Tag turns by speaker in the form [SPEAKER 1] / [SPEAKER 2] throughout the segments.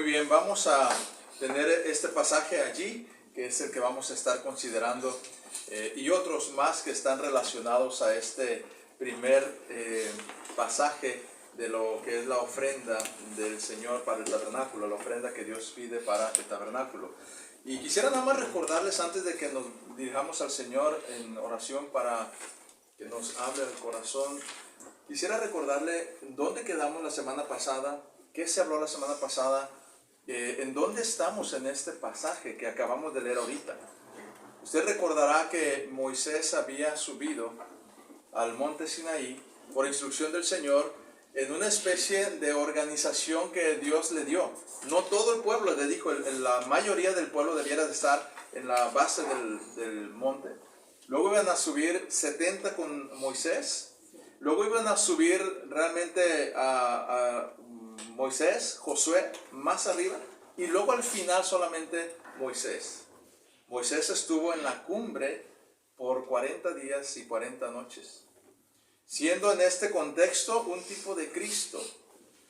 [SPEAKER 1] bien, vamos a tener este pasaje allí, que es el que vamos a estar considerando, y otros más que están relacionados a este primer pasaje de lo que es la ofrenda del Señor para el tabernáculo, la ofrenda que Dios pide para el tabernáculo. Y quisiera nada más recordarles, antes de que nos dirijamos al Señor en oración para que nos hable el corazón, quisiera recordarle dónde quedamos la semana pasada, qué se habló la semana pasada, en dónde estamos en este pasaje que acabamos de leer ahorita. Usted recordará que Moisés había subido al monte Sinaí por instrucción del Señor en una especie de organización que Dios le dio. No todo el pueblo le dijo, la mayoría del pueblo debiera de estar en la base del monte. Luego iban a subir 70 con Moisés. Luego iban a subir realmente a Moisés, Josué, más arriba. Y luego al final solamente Moisés. Moisés estuvo en la cumbre por 40 días y 40 noches. Siendo en este contexto un tipo de Cristo.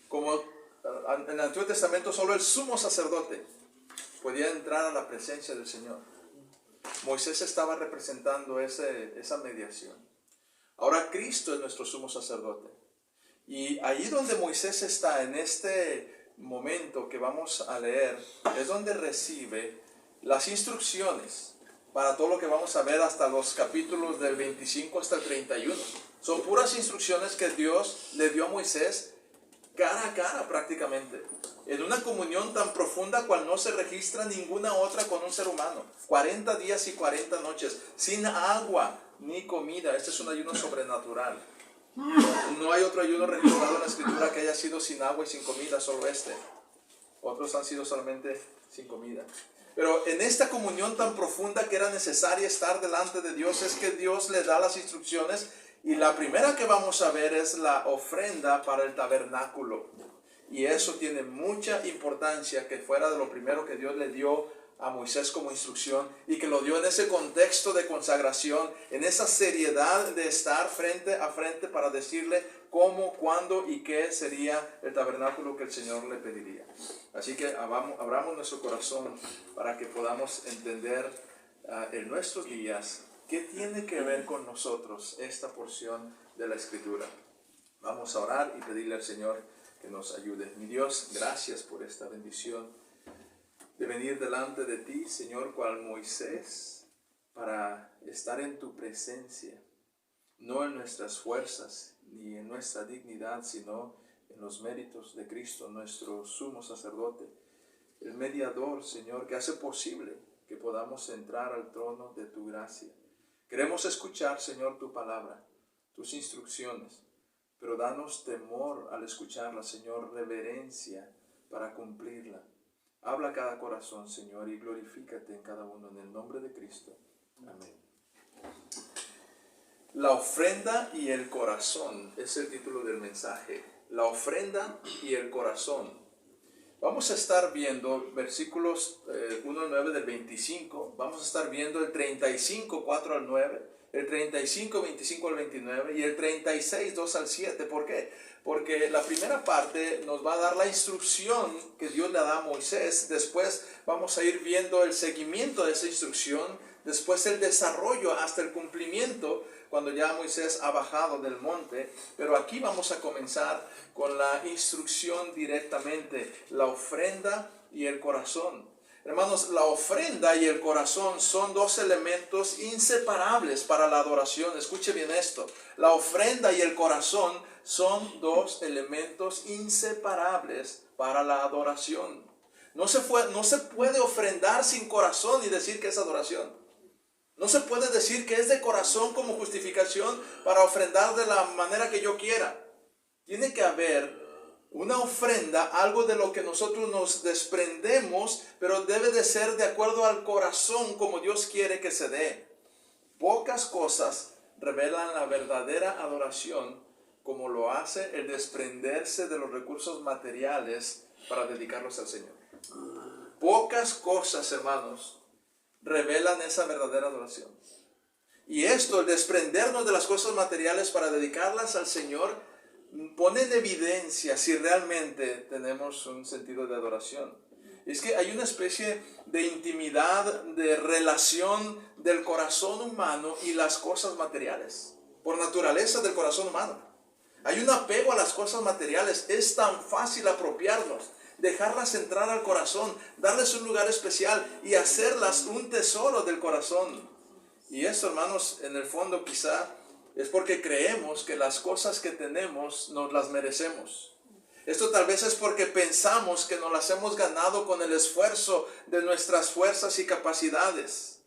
[SPEAKER 1] Como en el Antiguo Testamento solo el sumo sacerdote podía entrar a la presencia del Señor. Moisés estaba representando esa mediación. Ahora Cristo es nuestro sumo sacerdote. Y allí donde Moisés está, en este momento que vamos a leer, es donde recibe las instrucciones para todo lo que vamos a ver hasta los capítulos del 25 hasta el 31. Son puras instrucciones que Dios le dio a Moisés cara a cara prácticamente, en una comunión tan profunda cual no se registra ninguna otra con un ser humano. 40 días y 40 noches, sin agua ni comida. Este es un ayuno sobrenatural. No hay otro ayuno registrado en la Escritura que haya sido sin agua y sin comida, solo este. otros han sido solamente sin comida. Pero en esta comunión tan profunda que era necesaria estar delante de Dios, es que Dios le da las instrucciones, y la primera que vamos a ver es la ofrenda para el tabernáculo. Y eso tiene mucha importancia, que fuera de lo primero que Dios le dio a Moisés como instrucción, y que lo dio en ese contexto de consagración, en esa seriedad de estar frente a frente para decirle cómo, cuándo y qué sería el tabernáculo que el Señor le pediría. Así que abramos nuestro corazón para que podamos entender en nuestros días qué tiene que ver con nosotros esta porción de la Escritura. Vamos a orar y pedirle al Señor que nos ayude. Mi Dios, gracias por esta bendición de venir delante de ti, Señor, cual Moisés, para estar en tu presencia, no en nuestras fuerzas ni en nuestra dignidad, sino en los méritos de Cristo, nuestro sumo sacerdote, el mediador, Señor, que hace posible que podamos entrar al trono de tu gracia. Queremos escuchar, Señor, tu palabra, tus instrucciones, pero danos temor al escucharla, Señor, reverencia para cumplirla. Habla a cada corazón, Señor, y glorifícate en cada uno, en el nombre de Cristo. Amén. La ofrenda y el corazón es el título del mensaje. La ofrenda y el corazón. Vamos a estar viendo versículos 1 al 9 del 25. Vamos a estar viendo el 35, 4 al 9. El 35, 25 al 29. Y el 36, 2 al 7. ¿Por qué? Porque la primera parte nos va a dar la instrucción que Dios le da a Moisés. Después vamos a ir viendo el seguimiento de esa instrucción. Después el desarrollo hasta el cumplimiento, cuando ya Moisés ha bajado del monte. Pero aquí vamos a comenzar con la instrucción directamente, la ofrenda y el corazón. Hermanos, la ofrenda y el corazón son dos elementos inseparables para la adoración. Escuche bien esto. La ofrenda y el corazón son dos elementos inseparables para la adoración. No se puede ofrendar sin corazón y decir que es adoración. No se puede decir que es de corazón como justificación para ofrendar de la manera que yo quiera. Tiene que haber una ofrenda, algo de lo que nosotros nos desprendemos, pero debe de ser de acuerdo al corazón como Dios quiere que se dé. Pocas cosas revelan la verdadera adoración como lo hace el desprenderse de los recursos materiales para dedicarlos al Señor. Pocas cosas, hermanos, revelan esa verdadera adoración. Y esto, el desprendernos de las cosas materiales para dedicarlas al Señor, pone en evidencia si realmente tenemos un sentido de adoración. Es que hay una especie de intimidad, de relación del corazón humano y las cosas materiales, por naturaleza del corazón humano. Hay un apego a las cosas materiales. Es tan fácil apropiarnos, dejarlas entrar al corazón, darles un lugar especial y hacerlas un tesoro del corazón. Y esto, hermanos, en el fondo quizá es porque creemos que las cosas que tenemos nos las merecemos. Esto tal vez es porque pensamos que nos las hemos ganado con el esfuerzo de nuestras fuerzas y capacidades.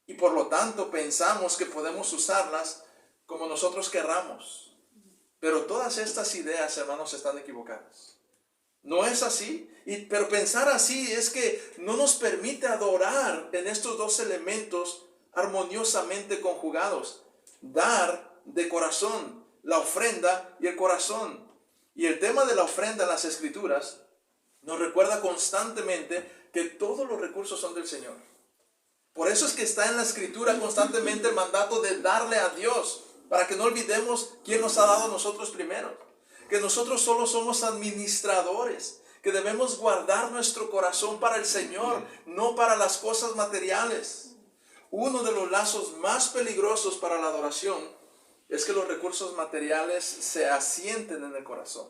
[SPEAKER 1] Y por lo tanto pensamos que podemos usarlas como nosotros querramos. Pero todas estas ideas, hermanos, están equivocadas. No es así, pero pensar así es que no nos permite adorar en estos dos elementos armoniosamente conjugados. Dar de corazón, la ofrenda y el corazón. Y el tema de la ofrenda en las Escrituras nos recuerda constantemente que todos los recursos son del Señor. Por eso es que está en la Escritura constantemente el mandato de darle a Dios, para que no olvidemos quién nos ha dado a nosotros primero. Que nosotros solo somos administradores, que debemos guardar nuestro corazón para el Señor, no para las cosas materiales. Uno de los lazos más peligrosos para la adoración es que los recursos materiales se asienten en el corazón.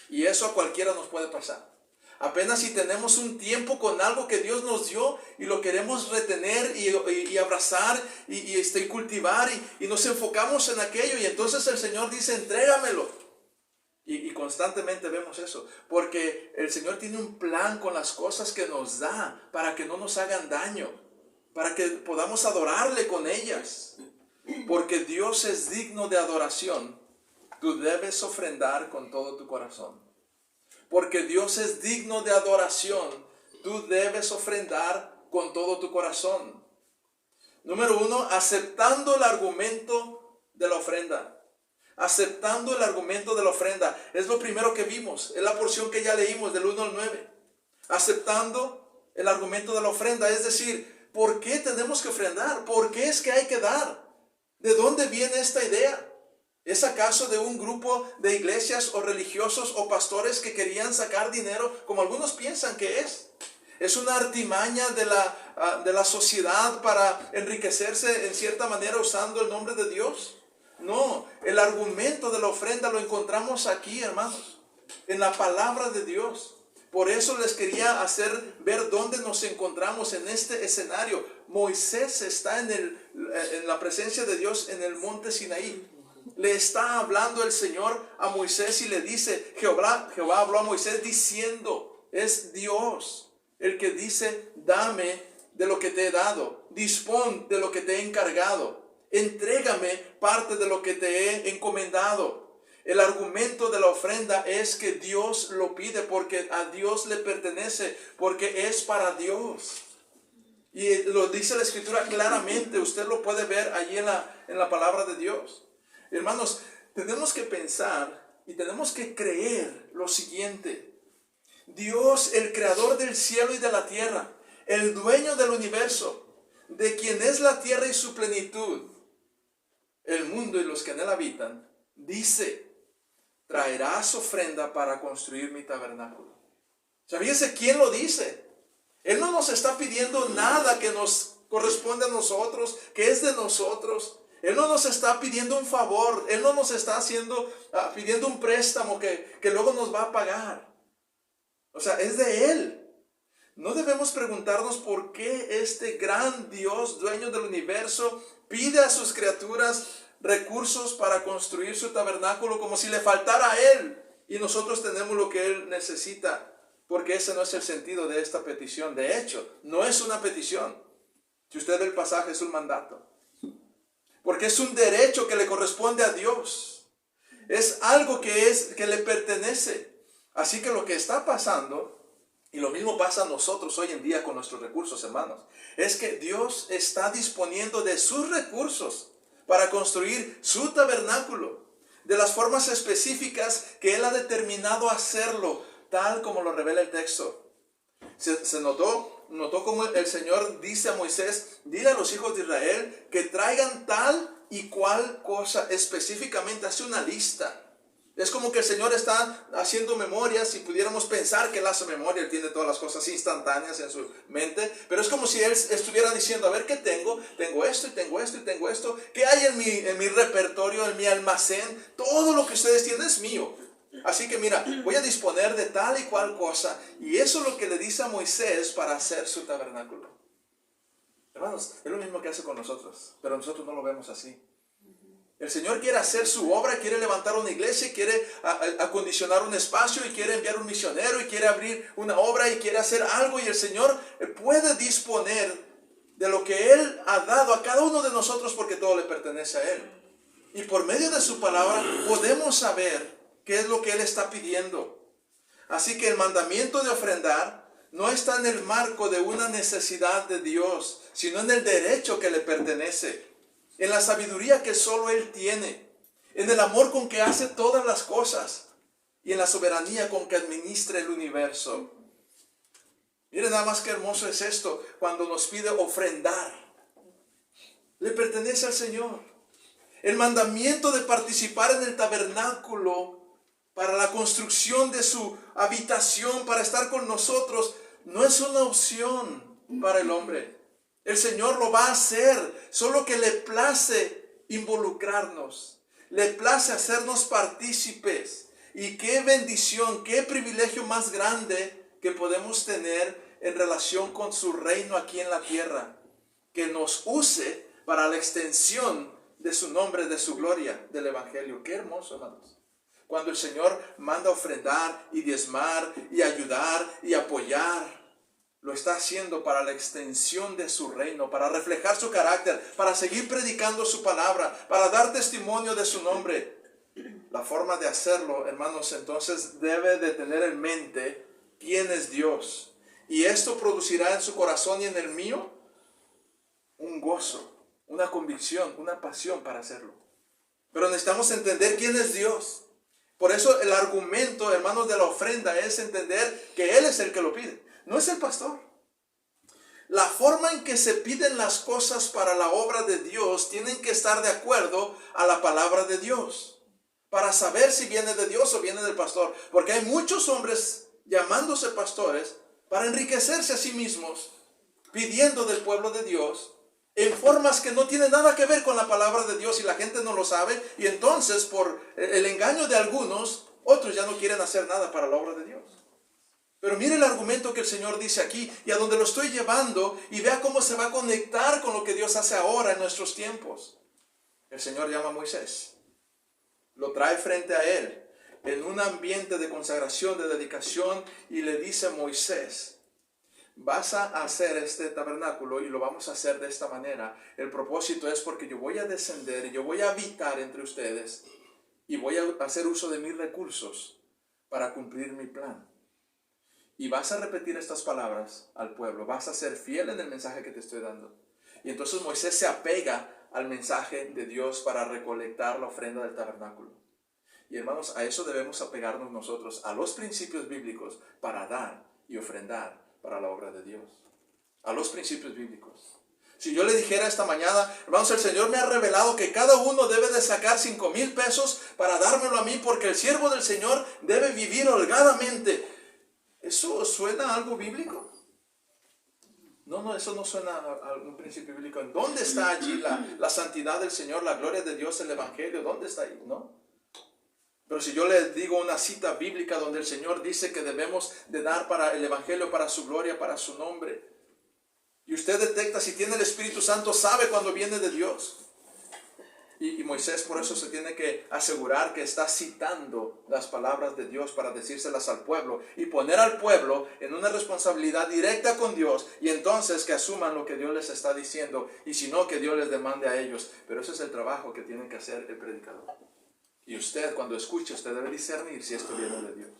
[SPEAKER 1] Y eso a cualquiera nos puede pasar. Apenas si tenemos un tiempo con algo que Dios nos dio y lo queremos retener y abrazar y cultivar y nos enfocamos en aquello, y entonces el Señor dice, entrégamelo. Y constantemente vemos eso, porque el Señor tiene un plan con las cosas que nos da para que no nos hagan daño, para que podamos adorarle con ellas. Porque Dios es digno de adoración, tú debes ofrendar con todo tu corazón. porque Dios es digno de adoración, tú debes ofrendar con todo tu corazón. Número 1, aceptando el argumento de la ofrenda. Aceptando el argumento de la ofrenda. Es lo primero que vimos. Es la porción que ya leímos del 1 al 9. Aceptando el argumento de la ofrenda. Es decir, ¿por qué tenemos que ofrendar? ¿Por qué es que hay que dar? ¿De dónde viene esta idea? ¿Es acaso de un grupo de iglesias o religiosos o pastores que querían sacar dinero como algunos piensan que es? ¿Es una artimaña de la sociedad para enriquecerse en cierta manera usando el nombre de Dios? No, el argumento de la ofrenda lo encontramos aquí, hermanos, en la palabra de Dios. Por eso les quería hacer ver dónde nos encontramos en este escenario. Moisés está en la presencia de Dios en el monte Sinaí. Le está hablando el Señor a Moisés y le dice, Jehová habló a Moisés diciendo, es Dios el que dice, dame de lo que te he dado, dispón de lo que te he encargado, entrégame parte de lo que te he encomendado. El argumento de la ofrenda es que Dios lo pide porque a Dios le pertenece, porque es para Dios. Y lo dice la Escritura claramente, usted lo puede ver allí en la palabra de Dios. Hermanos, tenemos que pensar y tenemos que creer lo siguiente. Dios, el creador del cielo y de la tierra, el dueño del universo, de quien es la tierra y su plenitud, el mundo y los que en él habitan, dice, traerás ofrenda para construir mi tabernáculo. ¿Sabíase quién lo dice? Él no nos está pidiendo nada que nos corresponde a nosotros, que es de nosotros. Él no nos está pidiendo un favor. Él no nos está pidiendo un préstamo que luego nos va a pagar. O sea, es de Él. No debemos preguntarnos por qué este gran Dios, dueño del universo, pide a sus criaturas recursos para construir su tabernáculo como si le faltara a Él. Y nosotros tenemos lo que Él necesita. Porque ese no es el sentido de esta petición. De hecho, no es una petición. Si usted ve el pasaje, es un mandato. Porque es un derecho que le corresponde a Dios. Es algo que le pertenece. Así que lo que está pasando, y lo mismo pasa a nosotros hoy en día con nuestros recursos, hermanos, es que Dios está disponiendo de sus recursos para construir su tabernáculo, de las formas específicas que Él ha determinado hacerlo, tal como lo revela el texto. Se notó como el Señor dice a Moisés, dile a los hijos de Israel que traigan tal y cual cosa específicamente, hace una lista. Es como que el Señor está haciendo memoria. Si pudiéramos pensar que Él hace memoria, Él tiene todas las cosas instantáneas en su mente, pero es como si Él estuviera diciendo, a ver, ¿qué tengo? Tengo esto y tengo esto y tengo esto. ¿Qué hay en mi repertorio, en mi almacén? Todo lo que ustedes tienen es mío. Así que mira, voy a disponer de tal y cual cosa. Y eso es lo que le dice a Moisés para hacer su tabernáculo. Hermanos, es lo mismo que hace con nosotros, pero nosotros no lo vemos así. El Señor quiere hacer su obra, quiere levantar una iglesia, quiere acondicionar un espacio y quiere enviar un misionero y quiere abrir una obra y quiere hacer algo. Y el Señor puede disponer de lo que Él ha dado a cada uno de nosotros porque todo le pertenece a Él. Y por medio de su palabra podemos saber qué es lo que Él está pidiendo. Así que el mandamiento de ofrendar no está en el marco de una necesidad de Dios, sino en el derecho que le pertenece. En la sabiduría que solo Él tiene, en el amor con que hace todas las cosas y en la soberanía con que administra el universo. Miren nada más qué hermoso es esto cuando nos pide ofrendar. Le pertenece al Señor. El mandamiento de participar en el tabernáculo para la construcción de su habitación, para estar con nosotros, no es una opción para el hombre. El Señor lo va a hacer, solo que le place involucrarnos, le place hacernos partícipes. Y qué bendición, qué privilegio más grande que podemos tener en relación con su reino aquí en la tierra, que nos use para la extensión de su nombre, de su gloria, del Evangelio. Qué hermoso, hermanos. Cuando el Señor manda ofrendar y diezmar y ayudar y apoyar, lo está haciendo para la extensión de su reino, para reflejar su carácter, para seguir predicando su palabra, para dar testimonio de su nombre. la forma de hacerlo, hermanos, entonces debe de tener en mente quién es Dios. Y esto producirá en su corazón y en el mío un gozo, una convicción, una pasión para hacerlo. Pero necesitamos entender quién es Dios. Por eso el argumento, hermanos, de la ofrenda es entender que Él es el que lo pide, no es el pastor. La forma en que se piden las cosas para la obra de Dios tienen que estar de acuerdo a la palabra de Dios, para saber si viene de Dios o viene del pastor. Porque hay muchos hombres llamándose pastores para enriquecerse a sí mismos, pidiendo del pueblo de Dios en formas que no tienen nada que ver con la palabra de Dios, y la gente no lo sabe, y entonces por el engaño de algunos, otros ya no quieren hacer nada para la obra de Dios. Pero mire el argumento que el Señor dice aquí, y a donde lo estoy llevando, y vea cómo se va a conectar con lo que Dios hace ahora en nuestros tiempos. El Señor llama a Moisés, lo trae frente a él, en un ambiente de consagración, de dedicación, y le dice: Moisés, vas a hacer este tabernáculo y lo vamos a hacer de esta manera. El propósito es porque yo voy a descender y yo voy a habitar entre ustedes y voy a hacer uso de mis recursos para cumplir mi plan. Y vas a repetir estas palabras al pueblo, vas a ser fiel en el mensaje que te estoy dando. Y entonces Moisés se apega al mensaje de Dios para recolectar la ofrenda del tabernáculo. Y hermanos, a eso debemos apegarnos nosotros, a los principios bíblicos, para dar y ofrendar para la obra de Dios. A los principios bíblicos. Si yo le dijera esta mañana: hermanos, el Señor me ha revelado que cada uno debe de sacar 5,000 pesos para dármelo a mí, porque el siervo del Señor debe vivir holgadamente. ¿Eso suena a algo bíblico? No, eso no suena a algún principio bíblico. ¿En dónde está allí la santidad del Señor, la gloria de Dios, el Evangelio? ¿Dónde está ahí? No. Pero si yo les digo una cita bíblica donde el Señor dice que debemos de dar para el Evangelio, para su gloria, para su nombre, y usted detecta si tiene el Espíritu Santo, sabe cuando viene de Dios. Y Moisés por eso se tiene que asegurar que está citando las palabras de Dios para decírselas al pueblo y poner al pueblo en una responsabilidad directa con Dios, y entonces que asuman lo que Dios les está diciendo, y si no, que Dios les demande a ellos. Pero ese es el trabajo que tiene que hacer el predicador. Y usted, cuando escuche, usted debe discernir si esto viene de Dios.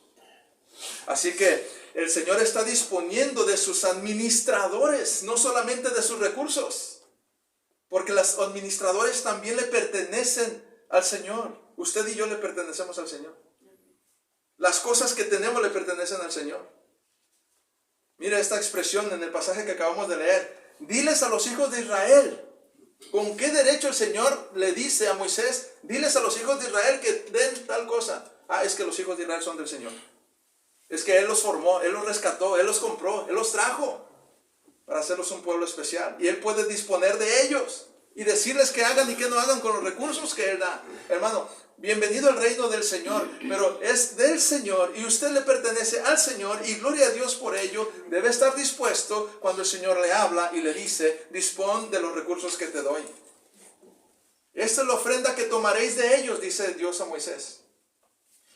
[SPEAKER 1] Así que el Señor está disponiendo de sus administradores, no solamente de sus recursos, porque los administradores también le pertenecen al Señor. Usted y yo le pertenecemos al Señor. Las cosas que tenemos le pertenecen al Señor. Mira esta expresión en el pasaje que acabamos de leer: diles a los hijos de Israel. ¿Con qué derecho el Señor le dice a Moisés: diles a los hijos de Israel que den tal cosa? Es que los hijos de Israel son del Señor. Es que Él los formó, Él los rescató, Él los compró, Él los trajo para hacerlos un pueblo especial. Y Él puede disponer de ellos y decirles qué hagan y qué no hagan con los recursos que Él da. Hermano, bienvenido al reino del Señor, pero es del Señor y usted le pertenece al Señor, y gloria a Dios por ello. Debe estar dispuesto cuando el Señor le habla y le dice: dispón de los recursos que te doy. Esta es la ofrenda que tomaréis de ellos, dice Dios a Moisés.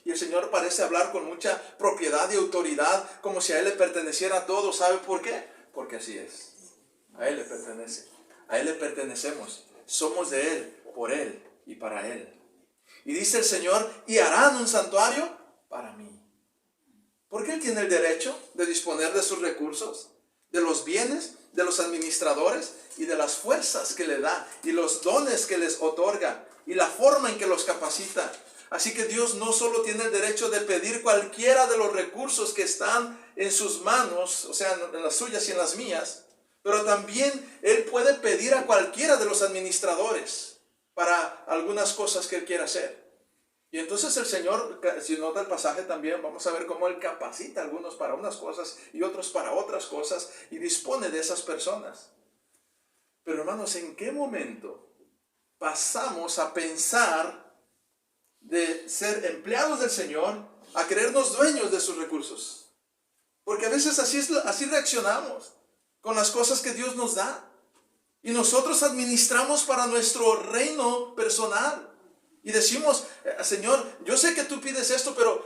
[SPEAKER 1] Y el Señor parece hablar con mucha propiedad y autoridad, como si a Él le perteneciera todo. ¿Sabe por qué? Porque así es. A Él le pertenece. A Él le pertenecemos. Somos de Él, por Él y para Él. Y dice el Señor: y harán un santuario para mí. Porque Él tiene el derecho de disponer de sus recursos, de los bienes, de los administradores y de las fuerzas que le da, y los dones que les otorga, y la forma en que los capacita. Así que Dios no solo tiene el derecho de pedir cualquiera de los recursos que están en sus manos, o sea, en las suyas y en las mías, pero también Él puede pedir a cualquiera de los administradores para algunas cosas que Él quiera hacer. Y entonces el Señor, si nota el pasaje también, vamos a ver cómo Él capacita a algunos para unas cosas y otros para otras cosas, y dispone de esas personas. Pero hermanos, ¿en qué momento pasamos a pensar de ser empleados del Señor a creernos dueños de sus recursos? Porque a veces así reaccionamos con las cosas que Dios nos da. Y nosotros administramos para nuestro reino personal. Y decimos: Señor, yo sé que tú pides esto, pero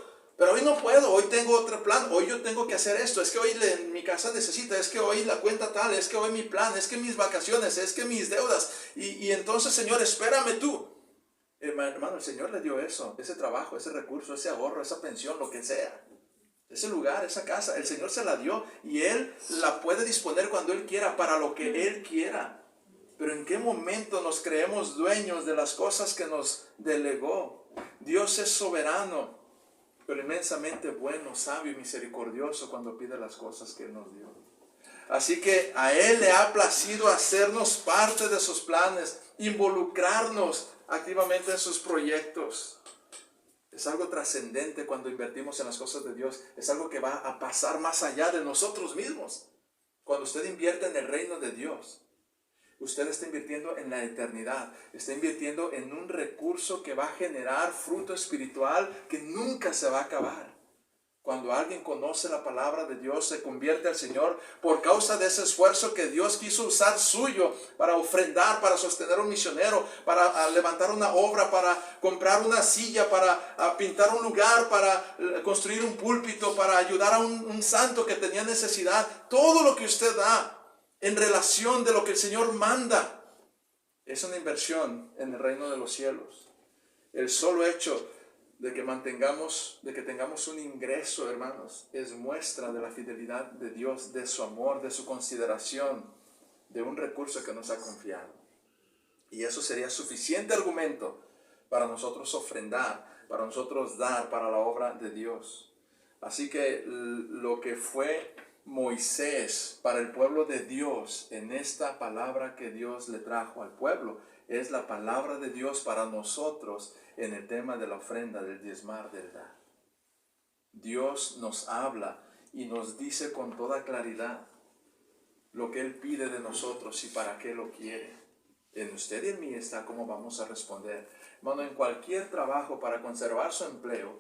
[SPEAKER 1] hoy no puedo, hoy tengo otro plan, hoy yo tengo que hacer esto, es que hoy mi casa necesita, es que hoy la cuenta tal, es que hoy mi plan, es que mis vacaciones, es que mis deudas. Y entonces, Señor, espérame tú. Hermano, el Señor le dio eso, ese trabajo, ese recurso, ese ahorro, esa pensión, lo que sea. Ese lugar, esa casa, el Señor se la dio y Él la puede disponer cuando Él quiera, para lo que Él quiera. Pero ¿en qué momento nos creemos dueños de las cosas que nos delegó? Dios es soberano, pero inmensamente bueno, sabio y misericordioso cuando pide las cosas que Él nos dio. Así que a Él le ha placido hacernos parte de sus planes, involucrarnos activamente en sus proyectos. Es algo trascendente cuando invertimos en las cosas de Dios. Es algo que va a pasar más allá de nosotros mismos. Cuando usted invierte en el reino de Dios, usted está invirtiendo en la eternidad. Está invirtiendo en un recurso que va a generar fruto espiritual que nunca se va a acabar. Cuando alguien conoce la palabra de Dios, se convierte al Señor por causa de ese esfuerzo que Dios quiso usar suyo para ofrendar, para sostener un misionero, para levantar una obra, para comprar una silla, para pintar un lugar, para construir un púlpito, para ayudar a un santo que tenía necesidad. Todo lo que usted da en relación de lo que el Señor manda es una inversión en el reino de los cielos. El solo hecho de que tengamos un ingreso, hermanos, es muestra de la fidelidad de Dios, de su amor, de su consideración, de un recurso que nos ha confiado. Y eso sería suficiente argumento para nosotros ofrendar, para nosotros dar para la obra de Dios. Así que lo que fue Moisés para el pueblo de Dios en esta palabra que Dios le trajo al pueblo, es la palabra de Dios para nosotros en el tema de la ofrenda, del diezmar, del dar. Dios nos habla y nos dice con toda claridad lo que Él pide de nosotros y para qué lo quiere. En usted y en mí está cómo vamos a responder. Hermano, en cualquier trabajo para conservar su empleo,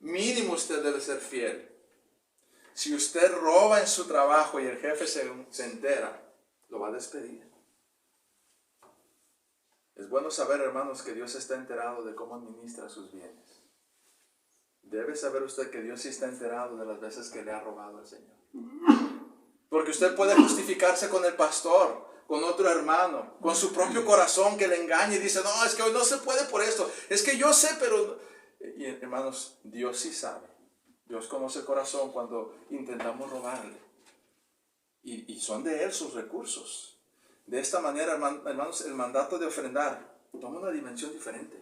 [SPEAKER 1] mínimo usted debe ser fiel. Si usted roba en su trabajo y el jefe se entera, lo va a despedir. Es bueno saber, hermanos, que Dios está enterado de cómo administra sus bienes. Debe saber usted que Dios sí está enterado de las veces que le ha robado al Señor. Porque usted puede justificarse con el pastor, con otro hermano, con su propio corazón que le engaña y dice, no, es que hoy no se puede por esto. Es que yo sé, pero... Y hermanos, Dios sí sabe. Dios conoce el corazón cuando intentamos robarle. Y son de Él sus recursos. De esta manera, hermanos, el mandato de ofrendar toma una dimensión diferente.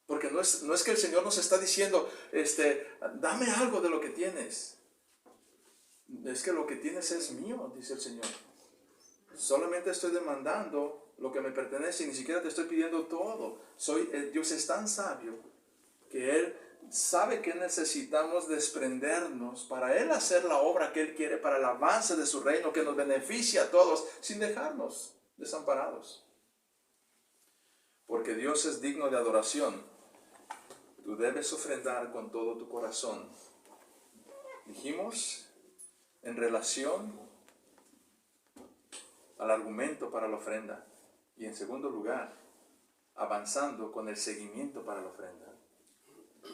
[SPEAKER 1] Porque no es que el Señor nos está diciendo, dame algo de lo que tienes. Es que lo que tienes es mío, dice el Señor. Solamente estoy demandando lo que me pertenece y ni siquiera te estoy pidiendo todo. Dios es tan sabio que Él sabe que necesitamos desprendernos para Él hacer la obra que Él quiere para el avance de su reino, que nos beneficie a todos sin dejarnos desamparados. Porque Dios es digno de adoración. Tú debes ofrendar con todo tu corazón. Dijimos, en relación al argumento para la ofrenda. Y en segundo lugar, avanzando con el seguimiento para la ofrenda.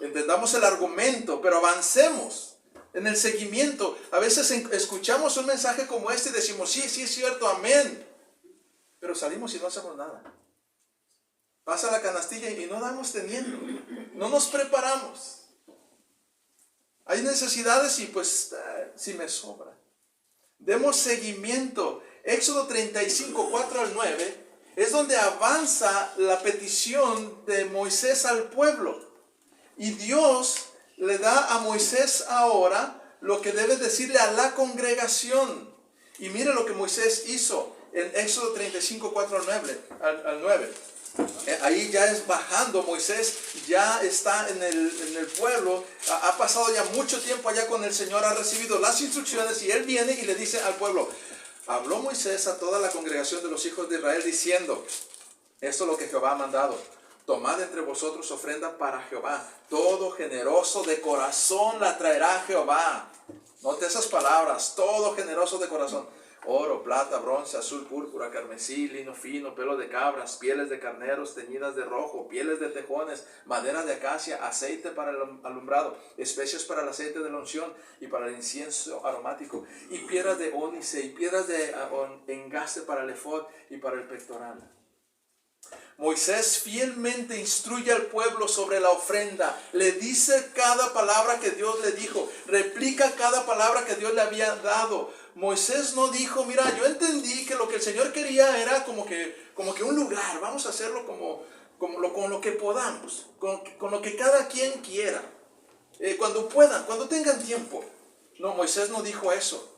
[SPEAKER 1] Entendamos el argumento, pero avancemos en el seguimiento. A veces escuchamos un mensaje como este y decimos, sí, sí es cierto, amén. Pero salimos y no hacemos nada. Pasa la canastilla y no damos teniendo. No nos preparamos. Hay necesidades y pues si me sobra. Demos seguimiento. Éxodo 35, 4 al 9 es donde avanza la petición de Moisés al pueblo. Y Dios le da a Moisés ahora lo que debe decirle a la congregación. Y mire lo que Moisés hizo en Éxodo 35, 4 al 9. Ahí ya es bajando, Moisés ya está en el pueblo, ha pasado ya mucho tiempo allá con el Señor, ha recibido las instrucciones y él viene y le dice al pueblo, habló Moisés a toda la congregación de los hijos de Israel diciendo, esto es lo que Jehová ha mandado, tomad entre vosotros ofrenda para Jehová, todo generoso de corazón la traerá Jehová. Note esas palabras, todo generoso de corazón. Oro, plata, bronce, azul, púrpura, carmesí, lino fino, pelo de cabras, pieles de carneros teñidas de rojo, pieles de tejones, madera de acacia, aceite para el alumbrado, especias para el aceite de la unción y para el incienso aromático, y piedras de ónice y piedras de engaste para el efod y para el pectoral. Moisés fielmente instruye al pueblo sobre la ofrenda, le dice cada palabra que Dios le dijo, replica cada palabra que Dios le había dado. Moisés no dijo, mira, yo entendí que lo que el Señor quería era como que un lugar, vamos a hacerlo con lo que podamos, con lo que cada quien quiera, cuando puedan, cuando tengan tiempo. No, Moisés no dijo eso.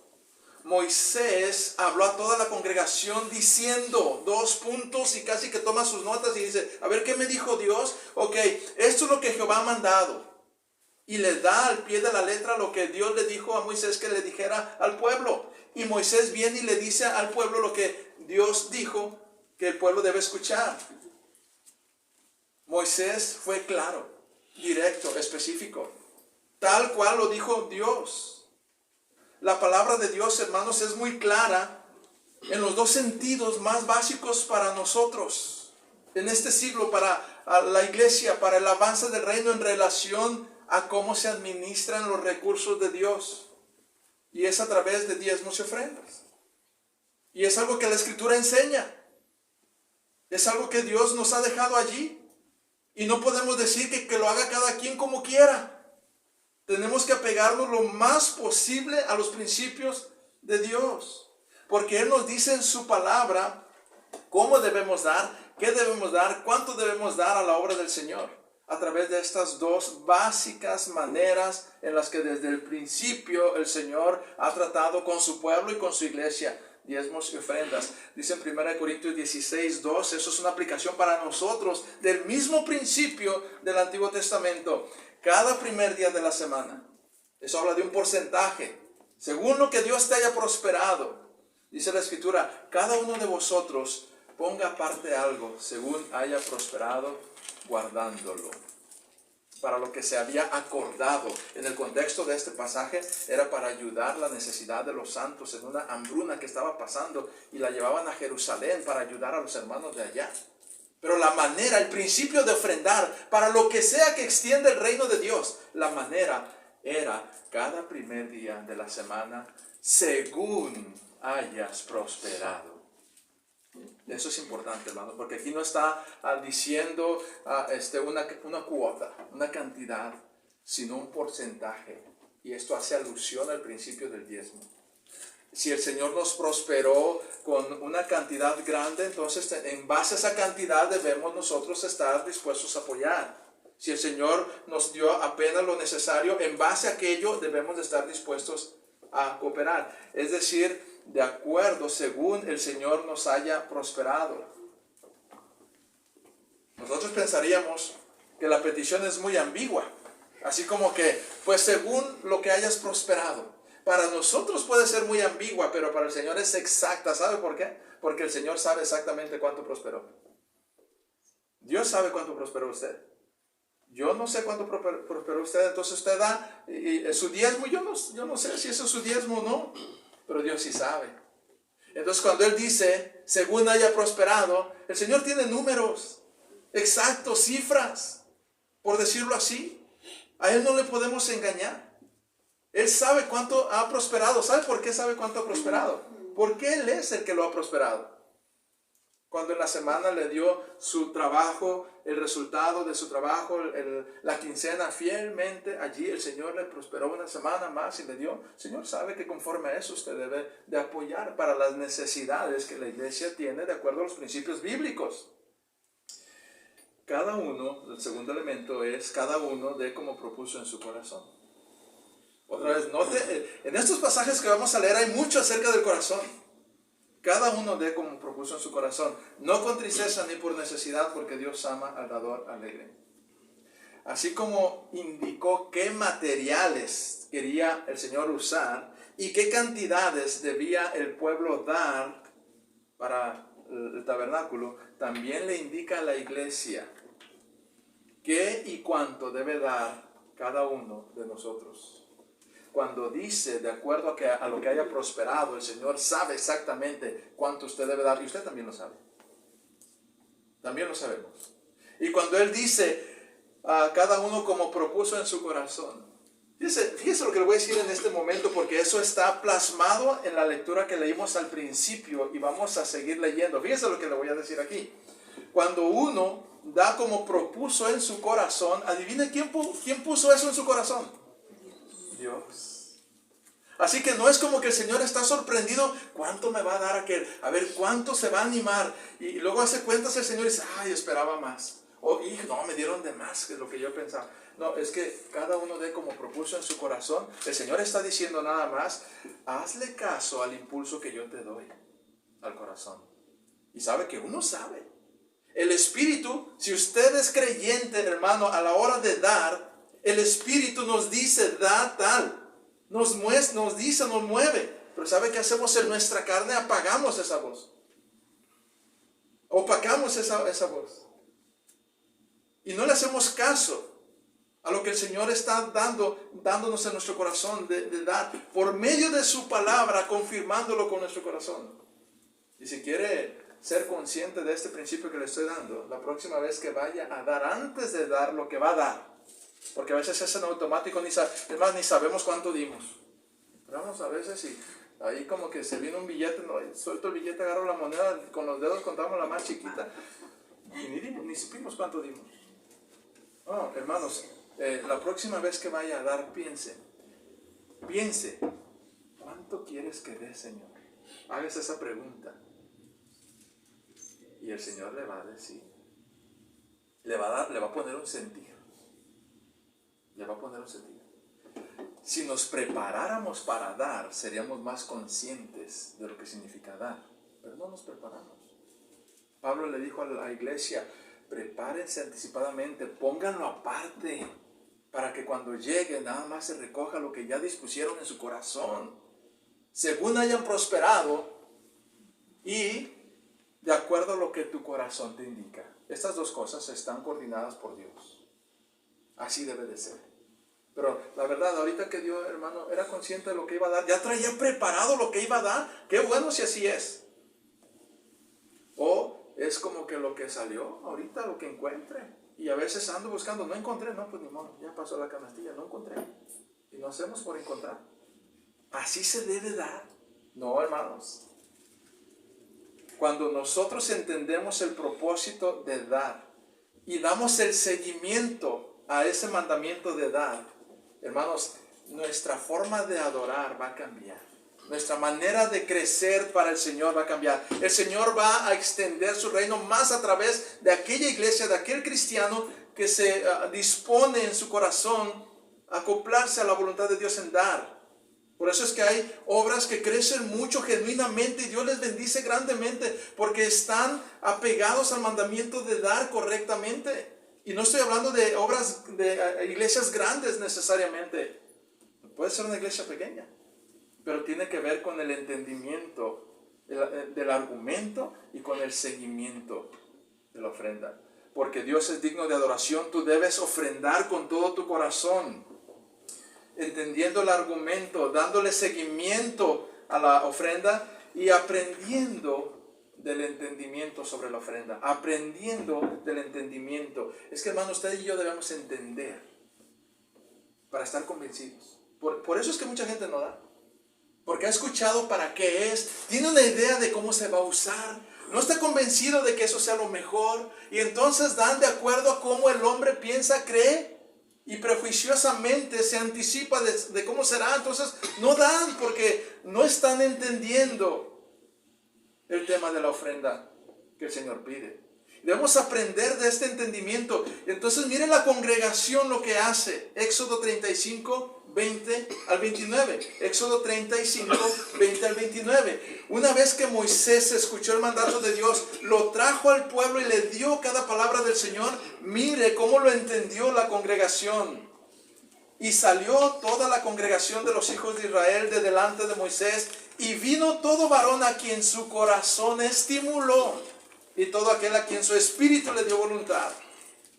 [SPEAKER 1] Moisés habló a toda la congregación diciendo 2 puntos y casi que toma sus notas y dice, a ver, ¿qué me dijo Dios? Ok, esto es lo que Jehová ha mandado. Y le da al pie de la letra lo que Dios le dijo a Moisés que le dijera al pueblo. Y Moisés viene y le dice al pueblo lo que Dios dijo que el pueblo debe escuchar. Moisés fue claro, directo, específico, tal cual lo dijo Dios. La palabra de Dios, hermanos, es muy clara en los 2 sentidos más básicos para nosotros en este siglo, para la iglesia, para el avance del reino en relación a cómo se administran los recursos de Dios. Y es a través de diezmos y ofrendas. Y es algo que la Escritura enseña. Es algo que Dios nos ha dejado allí. Y no podemos decir que lo haga cada quien como quiera. Tenemos que apegarnos lo más posible a los principios de Dios. Porque Él nos dice en su palabra cómo debemos dar, qué debemos dar, cuánto debemos dar a la obra del Señor. A través de estas 2 básicas maneras en las que desde el principio el Señor ha tratado con su pueblo y con su iglesia. Diezmos y ofrendas. Dice en 1 Corintios 16, 2, eso es una aplicación para nosotros del mismo principio del Antiguo Testamento. Cada primer día de la semana, eso habla de un porcentaje, según lo que Dios te haya prosperado. Dice la Escritura, cada uno de vosotros ponga aparte algo, según haya prosperado, guardándolo. Para lo que se había acordado. En el contexto de este pasaje, era para ayudar la necesidad de los santos en una hambruna que estaba pasando, y la llevaban a Jerusalén para ayudar a los hermanos de allá. Pero la manera, el principio de ofrendar para lo que sea que extienda el reino de Dios, la manera era cada primer día de la semana según hayas prosperado. Eso es importante, hermano, porque aquí no está diciendo una cuota, una cantidad, sino un porcentaje. Y esto hace alusión al principio del diezmo. Si el Señor nos prosperó con una cantidad grande, entonces en base a esa cantidad debemos nosotros estar dispuestos a apoyar. Si el Señor nos dio apenas lo necesario, en base a aquello debemos de estar dispuestos a cooperar. Es decir, de acuerdo según el Señor nos haya prosperado. Nosotros pensaríamos que la petición es muy ambigua. Así como que, pues según lo que hayas prosperado. Para nosotros puede ser muy ambigua, pero para el Señor es exacta. ¿Sabe por qué? Porque el Señor sabe exactamente cuánto prosperó. Dios sabe cuánto prosperó usted. Yo no sé cuánto prosperó usted, entonces usted da su diezmo. Yo no sé si eso es su diezmo o no, pero Dios sí sabe. Entonces cuando Él dice, según haya prosperado, el Señor tiene números exactos, cifras, por decirlo así. A Él no le podemos engañar. Él sabe cuánto ha prosperado. ¿Sabe por qué sabe cuánto ha prosperado? Porque Él es el que lo ha prosperado. Cuando en la semana le dio su trabajo, el resultado de su trabajo, la quincena, fielmente allí el Señor le prosperó una semana más y le dio. El Señor sabe que conforme a eso usted debe de apoyar para las necesidades que la iglesia tiene de acuerdo a los principios bíblicos. Cada uno, el segundo elemento es, cada uno dé como propuso en su corazón. Otra vez, note, en estos pasajes que vamos a leer hay mucho acerca del corazón. Cada uno dé como propuso en su corazón, no con tristeza ni por necesidad, porque Dios ama al dador alegre. Así como indicó qué materiales quería el Señor usar y qué cantidades debía el pueblo dar para el tabernáculo, también le indica a la iglesia qué y cuánto debe dar cada uno de nosotros. Cuando dice, de acuerdo a lo que haya prosperado, el Señor sabe exactamente cuánto usted debe dar. Y usted también lo sabe. También lo sabemos. Y cuando Él dice, a cada uno como propuso en su corazón. Fíjese lo que le voy a decir en este momento, porque eso está plasmado en la lectura que leímos al principio y vamos a seguir leyendo. Fíjese lo que le voy a decir aquí. cuando uno da como propuso en su corazón, adivina quién puso eso en su corazón. Dios. Así que no es como que el Señor está sorprendido, ¿cuánto me va a dar aquel? A ver, ¿cuánto se va a animar? Y luego hace cuentas el Señor y dice, ay, esperaba más. O, hijo, no, me dieron de más que lo que yo pensaba. No, es que cada uno dé como propuso en su corazón. El Señor está diciendo nada más, hazle caso al impulso que yo te doy, al corazón. Y sabe que uno sabe. El Espíritu, si usted es creyente, hermano, a la hora de dar, el Espíritu nos dice, da tal. Nos dice, nos mueve. Pero ¿sabe qué hacemos en nuestra carne? Apagamos esa voz. Opacamos esa voz. Y no le hacemos caso a lo que el Señor está dándonos en nuestro corazón de dar. Por medio de su palabra, confirmándolo con nuestro corazón. Y si quiere ser consciente de este principio que le estoy dando, la próxima vez que vaya a dar, antes de dar lo que va a dar, porque a veces es en automático, ni sabemos cuánto dimos. Pero vamos a veces y ahí como que se viene un billete, no, suelto el billete, agarro la moneda, con los dedos contamos la más chiquita y ni supimos cuánto dimos. No, hermanos, la próxima vez que vaya a dar, piense, ¿cuánto quieres que dé, Señor? Hágase esa pregunta. Y el Señor le va a decir, le va a poner un sentido. Le va a poner un sentido. Si nos preparáramos para dar, seríamos más conscientes de lo que significa dar. Pero no nos preparamos. Pablo le dijo a la iglesia, prepárense anticipadamente, pónganlo aparte, para que cuando llegue nada más se recoja lo que ya dispusieron en su corazón, según hayan prosperado y de acuerdo a lo que tu corazón te indica. Estas dos cosas están coordinadas por Dios. Así debe de ser. Pero la verdad, ahorita que Dios, hermano, era consciente de lo que iba a dar, ya traía preparado lo que iba a dar. Qué bueno si así es. O es como que lo que salió, ahorita lo que encuentre. Y a veces ando buscando, no encontré, no, pues ni modo, ya pasó la canastilla, no encontré. Y no hacemos por encontrar. Así se debe dar. No, hermanos. Cuando nosotros entendemos el propósito de dar y damos el seguimiento a ese mandamiento de dar, hermanos, nuestra forma de adorar va a cambiar. Nuestra manera de crecer para el Señor va a cambiar. El Señor va a extender su reino más a través de aquella iglesia, de aquel cristiano que se dispone en su corazón a acoplarse a la voluntad de Dios en dar. Por eso es que hay obras que crecen mucho genuinamente y Dios les bendice grandemente porque están apegados al mandamiento de dar correctamente. Y no estoy hablando de obras de iglesias grandes necesariamente. Puede ser una iglesia pequeña, pero tiene que ver con el entendimiento del argumento y con el seguimiento de la ofrenda. Porque Dios es digno de adoración, tú debes ofrendar con todo tu corazón, entendiendo el argumento, dándole seguimiento a la ofrenda y aprendiendo del entendimiento sobre la ofrenda, aprendiendo del entendimiento. Es que, hermano, usted y yo debemos entender para estar convencidos. Por eso es que mucha gente no da, porque ha escuchado para qué es, tiene una idea de cómo se va a usar, no está convencido de que eso sea lo mejor, y entonces dan de acuerdo a cómo el hombre piensa, cree, y prejuiciosamente se anticipa de cómo será. Entonces no dan porque no están entendiendo el tema de la ofrenda que el Señor pide. Debemos aprender de este entendimiento. Entonces miren la congregación lo que hace. Éxodo 35, 20 al 29. Éxodo 35, 20 al 29. Una vez que Moisés escuchó el mandato de Dios, lo trajo al pueblo y le dio cada palabra del Señor. Mire cómo lo entendió la congregación. Y salió toda la congregación de los hijos de Israel de delante de Moisés, y vino todo varón a quien su corazón estimuló, y todo aquel a quien su espíritu le dio voluntad,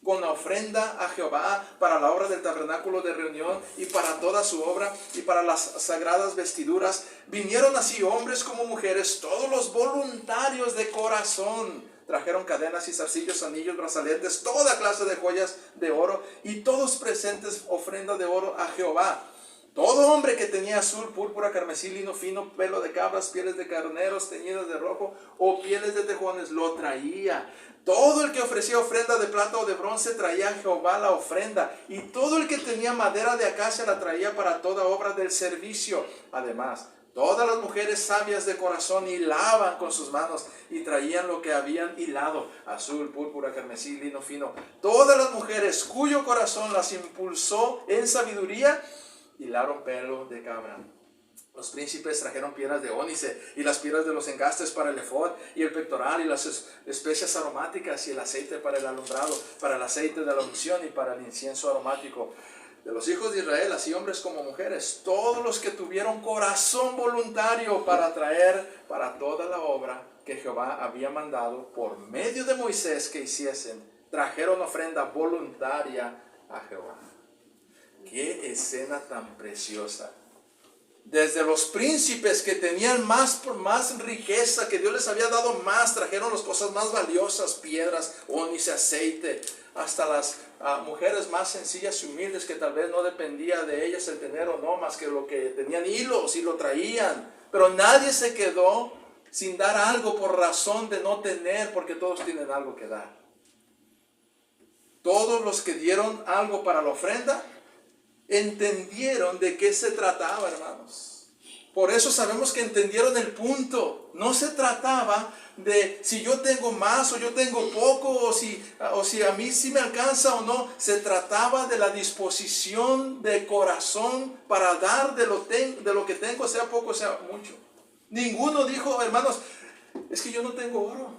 [SPEAKER 1] con la ofrenda a Jehová para la obra del tabernáculo de reunión y para toda su obra y para las sagradas vestiduras. Vinieron así hombres como mujeres, todos los voluntarios de corazón. Trajeron cadenas y zarcillos, anillos, brazaletes, toda clase de joyas de oro, y todos presentes ofrenda de oro a Jehová. Todo hombre que tenía azul, púrpura, carmesí, lino fino, pelo de cabras, pieles de carneros teñidas de rojo o pieles de tejones lo traía. Todo el que ofrecía ofrenda de plata o de bronce traía a Jehová la ofrenda. Y todo el que tenía madera de acacia la traía para toda obra del servicio. Además, todas las mujeres sabias de corazón hilaban con sus manos y traían lo que habían hilado: azul, púrpura, carmesí, lino fino. Todas las mujeres cuyo corazón las impulsó en sabiduría hilaron pelo de cabra. Los príncipes trajeron piedras de ónice y las piedras de los engastes para el efod y el pectoral y las especias aromáticas y el aceite para el alumbrado, para el aceite de la unción y para el incienso aromático. De los hijos de Israel, así hombres como mujeres, todos los que tuvieron corazón voluntario para traer para toda la obra que Jehová había mandado por medio de Moisés que hiciesen, trajeron ofrenda voluntaria a Jehová. ¡Qué escena tan preciosa! Desde los príncipes que tenían más riqueza, que Dios les había dado más, trajeron las cosas más valiosas, piedras, ónice, aceite, hasta las mujeres más sencillas y humildes que tal vez no dependía de ellas el tener o no, más que lo que tenían hilos y lo traían. Pero nadie se quedó sin dar algo por razón de no tener, porque todos tienen algo que dar. Todos los que dieron algo para la ofrenda entendieron de qué se trataba, hermanos. Por eso sabemos que entendieron el punto. No se trataba de si yo tengo más o yo tengo poco, o si a mí sí me alcanza o no. Se trataba de la disposición de corazón para dar de lo que tengo, sea poco, sea mucho. Ninguno dijo, hermanos, es que yo no tengo oro.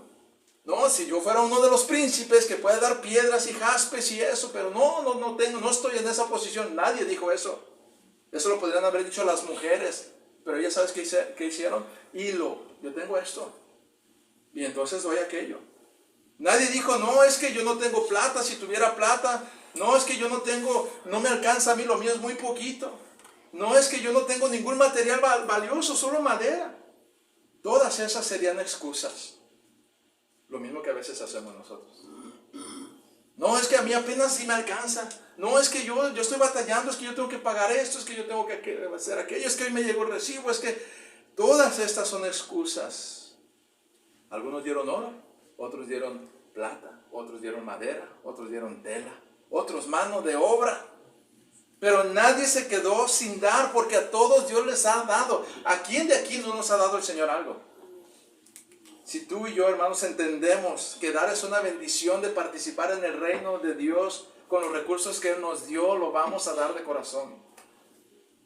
[SPEAKER 1] No, si yo fuera uno de los príncipes que puede dar piedras y jaspes y eso, pero no estoy en esa posición. Nadie dijo eso. Eso lo podrían haber dicho las mujeres. Pero ellas, ¿sabes qué hicieron? Hilo, yo tengo esto. Y entonces doy aquello. Nadie dijo, no, es que yo no tengo plata. Si tuviera plata, no, es que yo no me alcanza a mí, lo mío es muy poquito. No, es que yo no tengo ningún material valioso, solo madera. Todas esas serían excusas. Lo mismo que a veces hacemos nosotros. No, es que a mí apenas sí me alcanza. No, es que yo estoy batallando, es que yo tengo que pagar esto, es que yo tengo que hacer aquello, es que hoy me llegó el recibo, es que todas estas son excusas. Algunos dieron oro, otros dieron plata, otros dieron madera, otros dieron tela, otros mano de obra. Pero nadie se quedó sin dar, porque a todos Dios les ha dado. ¿A quién de aquí no nos ha dado el Señor algo? Si tú y yo, hermanos, entendemos que dar es una bendición de participar en el reino de Dios con los recursos que Él nos dio, lo vamos a dar de corazón.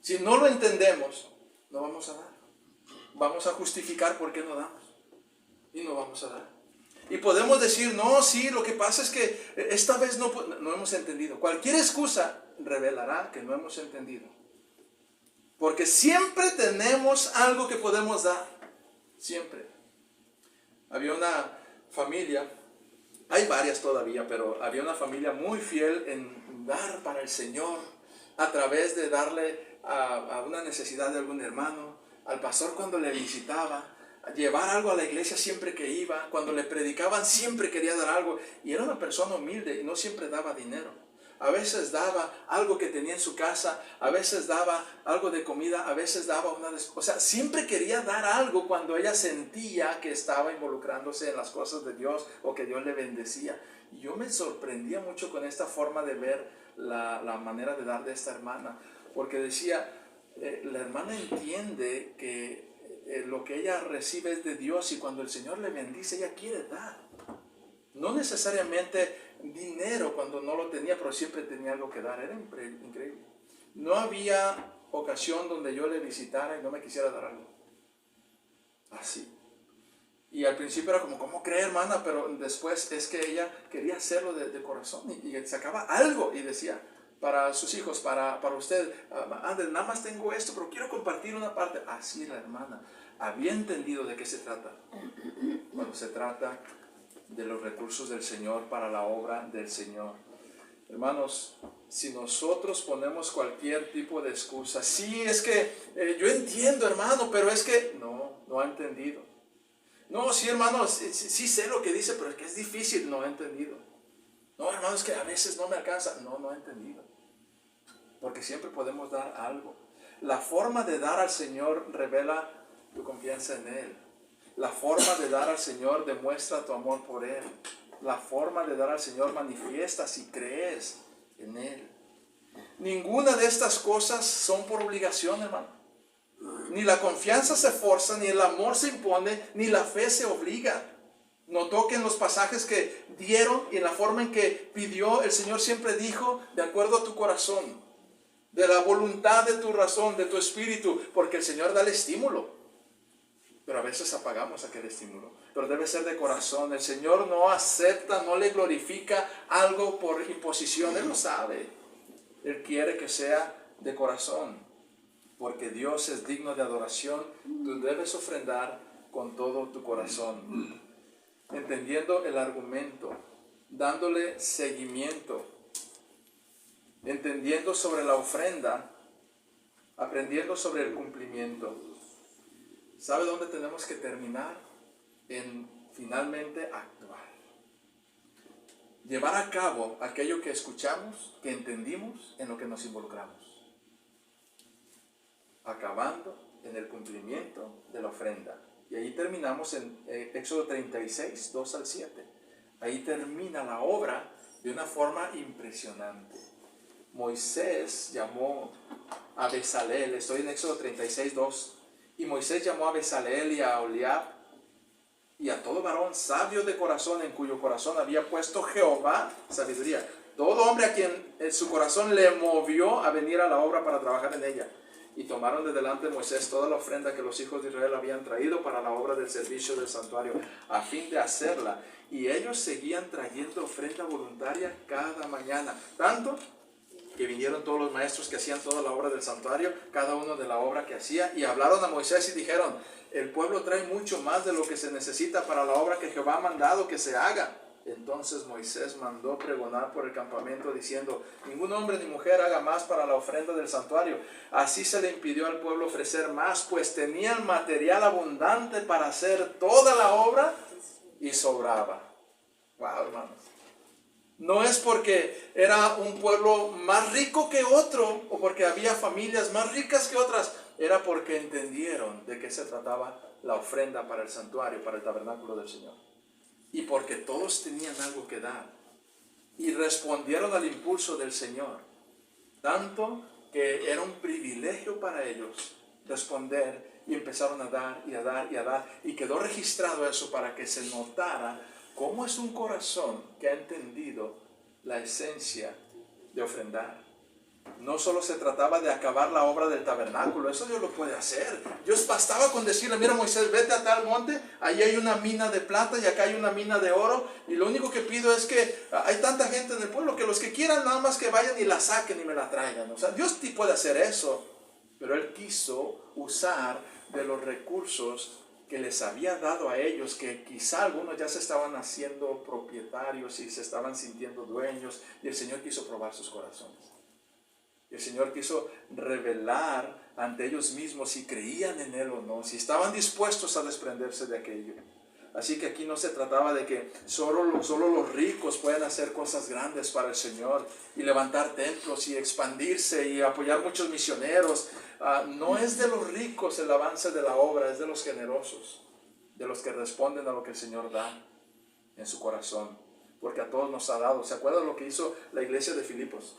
[SPEAKER 1] Si no lo entendemos, no vamos a dar. Vamos a justificar por qué no damos. Y no vamos a dar. Y podemos decir, no, sí, lo que pasa es que esta vez no hemos entendido. Cualquier excusa revelará que no hemos entendido. Porque siempre tenemos algo que podemos dar. Siempre. Había una familia, hay varias todavía, pero había una familia muy fiel en dar para el Señor a través de darle a una necesidad de algún hermano, al pastor cuando le visitaba, a llevar algo a la iglesia siempre que iba, cuando le predicaban siempre quería dar algo. Y era una persona humilde y no siempre daba dinero. A veces daba algo que tenía en su casa, a veces daba algo de comida, a veces daba siempre quería dar algo cuando ella sentía que estaba involucrándose en las cosas de Dios o que Dios le bendecía. Y yo me sorprendía mucho con esta forma de ver la manera de dar de esta hermana, porque decía, la hermana entiende que lo que ella recibe es de Dios, y cuando el Señor le bendice, ella quiere dar. No necesariamente dinero cuando no lo tenía, pero siempre tenía algo que dar. Era increíble. No había ocasión donde yo le visitara y no me quisiera dar algo. Así. Y al principio era como, ¿cómo cree, hermana? Pero después es que ella quería hacerlo de corazón y sacaba algo y decía, para sus hijos, para usted, Andrés, nada más tengo esto, pero quiero compartir una parte. Así la hermana había entendido de qué se trata. Cuando se trata de los recursos del Señor para la obra del Señor. Hermanos, si nosotros ponemos cualquier tipo de excusa, sí, es que yo entiendo, hermano, pero es que no ha entendido. No, sí, hermano, sí sé lo que dice, pero es que es difícil, no ha entendido. No, hermano, es que a veces no me alcanza, no ha entendido. Porque siempre podemos dar algo. La forma de dar al Señor revela tu confianza en Él. La forma de dar al Señor demuestra tu amor por Él. La forma de dar al Señor manifiesta si crees en Él. Ninguna de estas cosas son por obligación, hermano. Ni la confianza se forza, ni el amor se impone, ni la fe se obliga. Notó que en los pasajes que dieron y en la forma en que pidió, el Señor siempre dijo, de acuerdo a tu corazón, de la voluntad de tu razón, de tu espíritu, porque el Señor da el estímulo. Pero a veces apagamos aquel estímulo. Pero debe ser de corazón. El Señor no acepta, no le glorifica algo por imposición. Él lo sabe. Él quiere que sea de corazón. Porque Dios es digno de adoración. Tú debes ofrendar con todo tu corazón. Entendiendo el argumento. Dándole seguimiento. Entendiendo sobre la ofrenda. Aprendiendo sobre el cumplimiento. ¿Sabe dónde tenemos que terminar? En finalmente actuar. Llevar a cabo aquello que escuchamos, que entendimos, en lo que nos involucramos. Acabando en el cumplimiento de la ofrenda. Y ahí terminamos en Éxodo 36, 2 al 7. Ahí termina la obra de una forma impresionante. Moisés llamó a Bezalel, estoy en Éxodo 36, 2. Y Moisés llamó a Bezalel y a Oholiab y a todo varón sabio de corazón en cuyo corazón había puesto Jehová sabiduría. Todo hombre a quien en su corazón le movió a venir a la obra para trabajar en ella. Y tomaron de delante de Moisés toda la ofrenda que los hijos de Israel habían traído para la obra del servicio del santuario, a fin de hacerla. Y ellos seguían trayendo ofrenda voluntaria cada mañana. Tanto que vinieron todos los maestros que hacían toda la obra del santuario, cada uno de la obra que hacía, y hablaron a Moisés y dijeron, el pueblo trae mucho más de lo que se necesita para la obra que Jehová ha mandado que se haga. Entonces Moisés mandó pregonar por el campamento diciendo, ningún hombre ni mujer haga más para la ofrenda del santuario. Así se le impidió al pueblo ofrecer más, pues tenían material abundante para hacer toda la obra y sobraba. Wow, hermanos. No es porque era un pueblo más rico que otro o porque había familias más ricas que otras. Era porque entendieron de qué se trataba la ofrenda para el santuario, para el tabernáculo del Señor. Y porque todos tenían algo que dar. Y respondieron al impulso del Señor. Tanto que era un privilegio para ellos responder y empezaron a dar y a dar y a dar. Y quedó registrado eso para que se notara cómo es un corazón que ha entendido la esencia de ofrendar. No solo se trataba de acabar la obra del tabernáculo, eso Dios lo puede hacer. Dios bastaba con decirle, mira Moisés, vete a tal monte, ahí hay una mina de plata y acá hay una mina de oro, y lo único que pido es que hay tanta gente en el pueblo que los que quieran nada más que vayan y la saquen y me la traigan. O sea, Dios sí puede hacer eso, pero Él quiso usar de los recursos que les había dado a ellos, que quizá algunos ya se estaban haciendo propietarios y se estaban sintiendo dueños, y el Señor quiso probar sus corazones. El Señor quiso revelar ante ellos mismos si creían en Él o no, si estaban dispuestos a desprenderse de aquello. Así que aquí no se trataba de que solo los ricos puedan hacer cosas grandes para el Señor y levantar templos y expandirse y apoyar muchos misioneros. No es de los ricos el avance de la obra, es de los generosos, de los que responden a lo que el Señor da en su corazón, porque a todos nos ha dado. ¿Se acuerdan lo que hizo la iglesia de Filipos?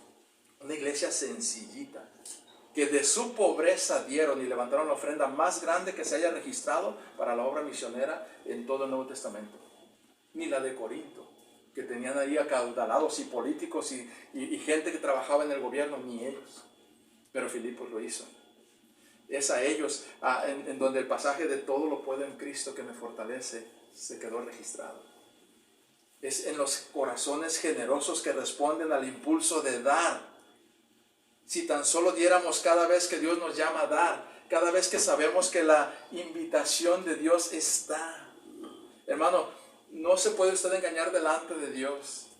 [SPEAKER 1] Una iglesia sencillita, que de su pobreza dieron y levantaron la ofrenda más grande que se haya registrado para la obra misionera en todo el Nuevo Testamento. Ni la de Corinto, que tenían ahí acaudalados y políticos y gente que trabajaba en el gobierno, ni ellos. Pero Filipos lo hizo. Es a ellos en donde el pasaje de todo lo puedo en Cristo que me fortalece se quedó registrado. Es en los corazones generosos que responden al impulso de dar. Si tan solo diéramos cada vez que Dios nos llama a dar, cada vez que sabemos que la invitación de Dios está. Hermano, no se puede usted engañar delante de Dios.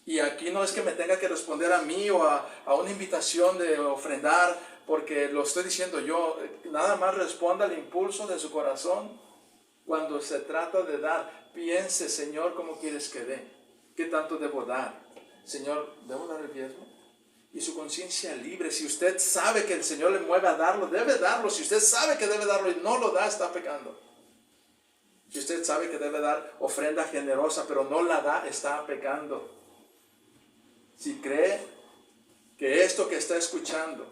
[SPEAKER 1] Y aquí no es que me tenga que responder a mí o a una invitación de ofrendar, porque lo estoy diciendo yo. Nada más responda al impulso de su corazón. Cuando se trata de dar, piense, Señor, ¿cómo quieres que dé? ¿Qué tanto debo dar? Señor, ¿debo dar el diezmo? y su conciencia libre. Si usted sabe que el Señor le mueve a darlo, debe darlo. Si usted sabe que debe darlo y no lo da, está pecando. Si usted sabe que debe dar ofrenda generosa, pero no la da, está pecando. Si cree que esto que está escuchando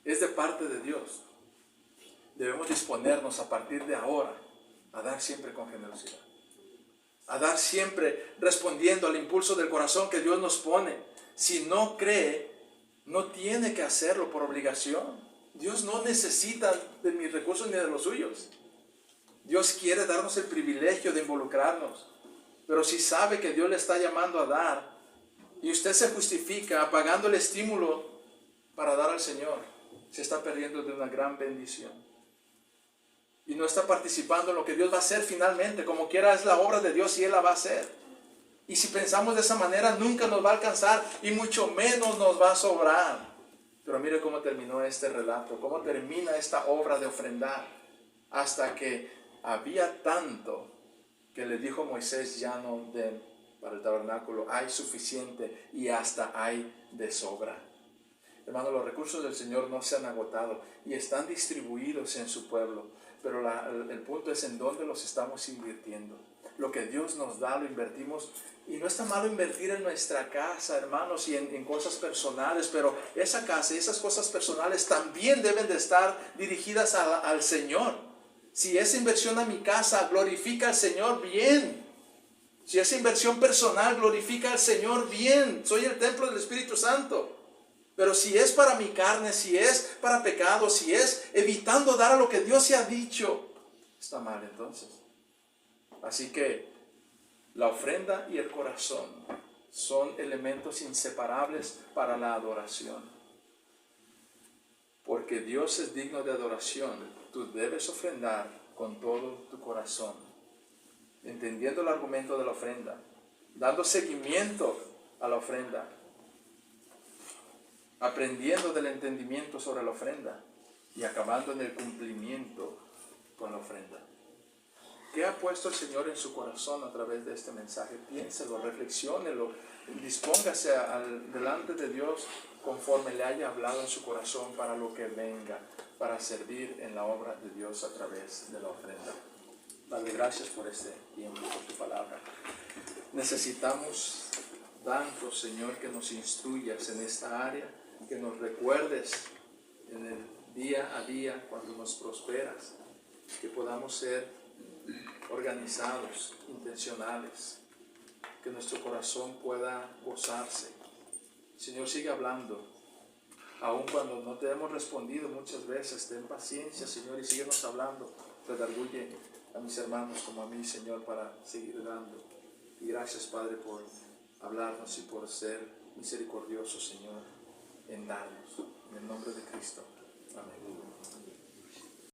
[SPEAKER 1] es de parte de Dios, debemos disponernos a partir de ahora a dar siempre con generosidad. A dar siempre respondiendo al impulso del corazón que Dios nos pone. Si no cree, no tiene que hacerlo por obligación. Dios no necesita de mis recursos ni de los suyos. Dios quiere darnos el privilegio de involucrarnos. Pero si sabe que Dios le está llamando a dar y usted se justifica apagando el estímulo para dar al Señor, se está perdiendo de una gran bendición. Y no está participando en lo que Dios va a hacer finalmente. Como quiera es la obra de Dios y Él la va a hacer. Y si pensamos de esa manera, nunca nos va a alcanzar y mucho menos nos va a sobrar. Pero mire cómo terminó este relato, cómo termina esta obra de ofrendar. Hasta que había tanto que le dijo Moisés, ya no den para el tabernáculo, hay suficiente y hasta hay de sobra. Hermano, los recursos del Señor no se han agotado y están distribuidos en su pueblo. Pero el punto es en dónde los estamos invirtiendo. Lo que Dios nos da lo invertimos. Y no está malo invertir en nuestra casa, hermanos, y en cosas personales. Pero esa casa y esas cosas personales también deben de estar dirigidas al Señor. Si esa inversión a mi casa glorifica al Señor, bien. Si esa inversión personal glorifica al Señor, bien. Soy el templo del Espíritu Santo. Pero si es para mi carne, si es para pecado, si es evitando dar a lo que Dios se ha dicho, está mal entonces. Así que la ofrenda y el corazón son elementos inseparables para la adoración. Porque Dios es digno de adoración. Tú debes ofrendar con todo tu corazón, entendiendo el argumento de la ofrenda, dando seguimiento a la ofrenda, aprendiendo del entendimiento sobre la ofrenda y acabando en el cumplimiento con la ofrenda. ¿Qué ha puesto el Señor en su corazón a través de este mensaje? Piénselo, reflexiónelo, dispóngase delante de Dios conforme le haya hablado en su corazón para lo que venga, para servir en la obra de Dios a través de la ofrenda. Padre, gracias por este tiempo, por tu palabra. Necesitamos tanto, Señor, que nos instruyas en esta área, que nos recuerdes en el día a día cuando nos prosperas, que podamos ser organizados, intencionales, que nuestro corazón pueda gozarse. Señor, sigue hablando, aun cuando no te hemos respondido muchas veces. Ten paciencia, Señor, y síguenos hablando. Redarguye a mis hermanos como a mí, Señor, para seguir dando. Y gracias, Padre, por hablarnos y por ser misericordioso, Señor, en darnos. En el nombre de Cristo. Amén.